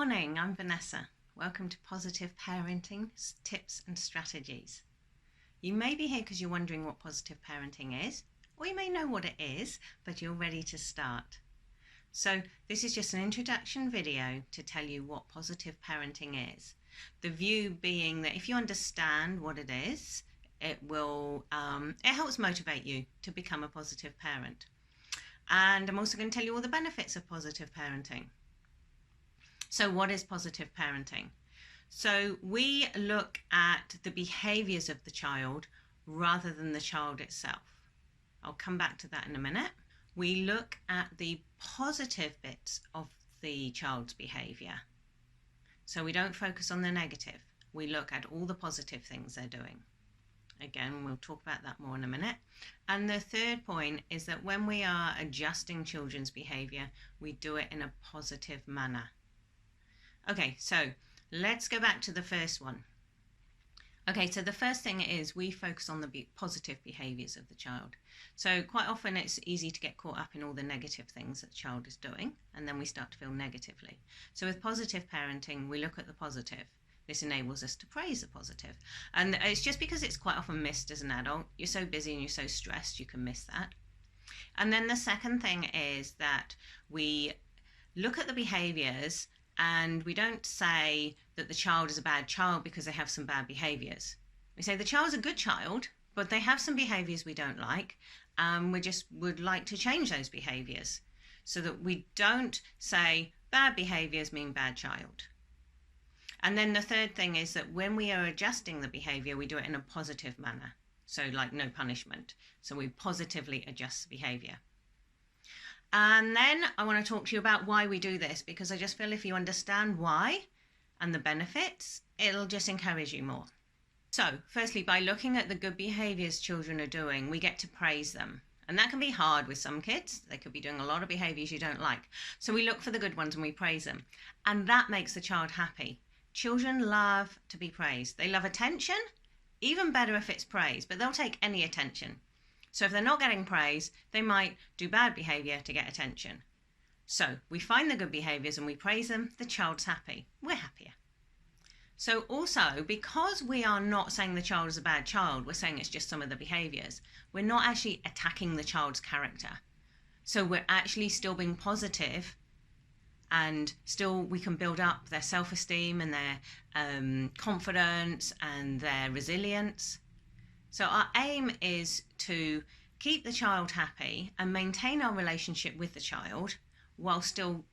morning, I'm Vanessa. Welcome to Positive Parenting Tips and Strategies. You may be here because you're wondering what positive parenting is, or you may know what it is, but you're ready to start. So this is just an introduction video to tell you what positive parenting is. The view being that if you understand what it is, it helps motivate you to become a positive parent. And I'm also going to tell you all the benefits of positive parenting. So what is positive parenting? So we look at the behaviors of the child rather than the child itself. I'll come back to that in a minute. We look at the positive bits of the child's behavior. So we don't focus on the negative. We look at all the positive things they're doing. Again, we'll talk about that more in a minute. And the third point is that when we are adjusting children's behavior, we do it in a positive manner. Okay, so let's go back to the first one. Okay, so the first thing is we focus on the positive behaviors of the child. So quite often it's easy to get caught up in all the negative things that the child is doing, and then we start to feel negatively. So with positive parenting, we look at the positive. This enables us to praise the positive. And it's just because it's quite often missed as an adult. You're so busy and you're so stressed, you can miss that. And then the second thing is that we look at the behaviors and we don't say that the child is a bad child because they have some bad behaviors. We say the child's a good child, but they have some behaviors we don't like. We just would like to change those behaviors so that we don't say bad behaviors mean bad child. And then the third thing is that when we are adjusting the behavior, we do it in a positive manner. So like no punishment. So we positively adjust the behavior. And then I want to talk to you about why we do this, because I just feel if you understand why and the benefits, it'll just encourage you more. So firstly, by looking at the good behaviors children are doing, we get to praise them. And that can be hard with some kids. They could be doing a lot of behaviors you don't like. So we look for the good ones and we praise them. And that makes the child happy. Children love to be praised. They love attention, even better if it's praise, but they'll take any attention. So if they're not getting praise, they might do bad behavior to get attention. So we find the good behaviors and we praise them, the child's happy. We're happier. So also, because we are not saying the child is a bad child, we're saying it's just some of the behaviors. We're not actually attacking the child's character. So we're actually still being positive, and still we can build up their self-esteem and their confidence and their resilience. So our aim is to keep the child happy and maintain our relationship with the child while still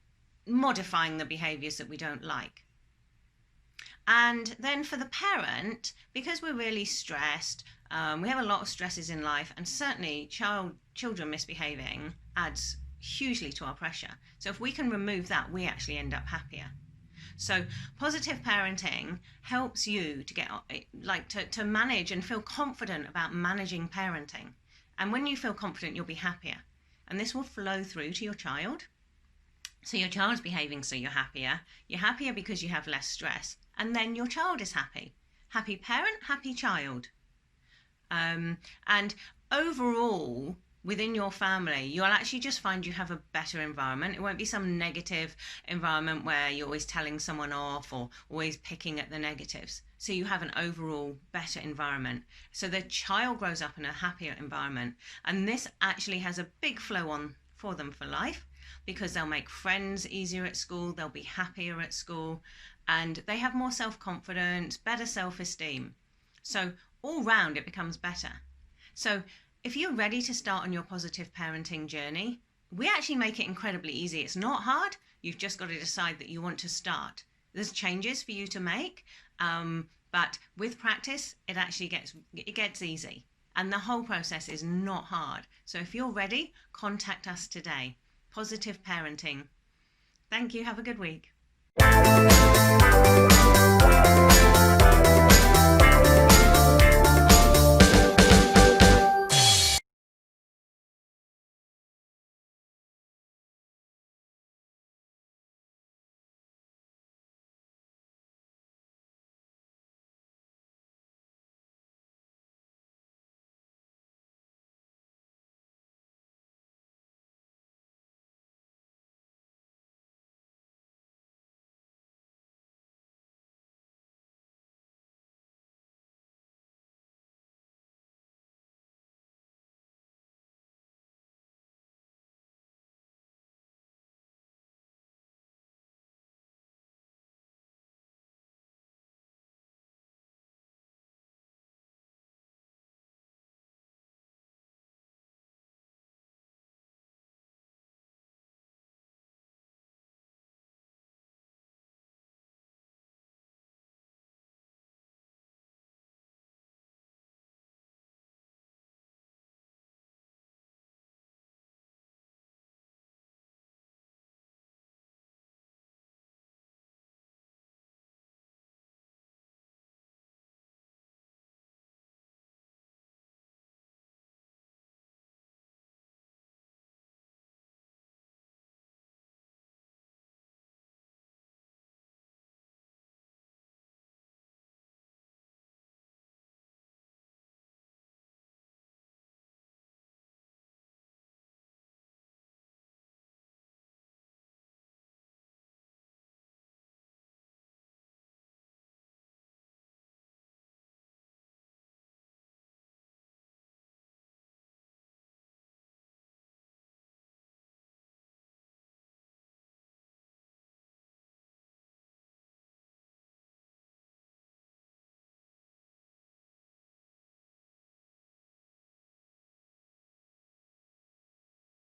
modifying the behaviours that we don't like. And then for the parent, because we're really stressed, we have a lot of stresses in life, and certainly children misbehaving adds hugely to our pressure. So if we can remove that, we actually end up happier. So positive parenting helps you to get to manage and feel confident about managing parenting. And when you feel confident, you'll be happier. And this will flow through to your child. So your child's behaving so you're happier. You're happier because you have less stress. And then your child is happy. Happy parent, happy child. And overall, within your family, you'll actually just find you have a better environment. It won't be some negative environment where you're always telling someone off or always picking at the negatives. So you have an overall better environment. So the child grows up in a happier environment. And this actually has a big flow on for them for life, because they'll make friends easier at school, they'll be happier at school, and they have more self-confidence, better self-esteem. So all round it becomes better. So if you're ready to start on your positive parenting journey, we actually make it incredibly easy. It's not hard. You've just got to decide that you want to start. There's changes for you to make, but with practice, it actually gets easy. And the whole process is not hard. So if you're ready, contact us today. Positive parenting. Thank you. Have a good week.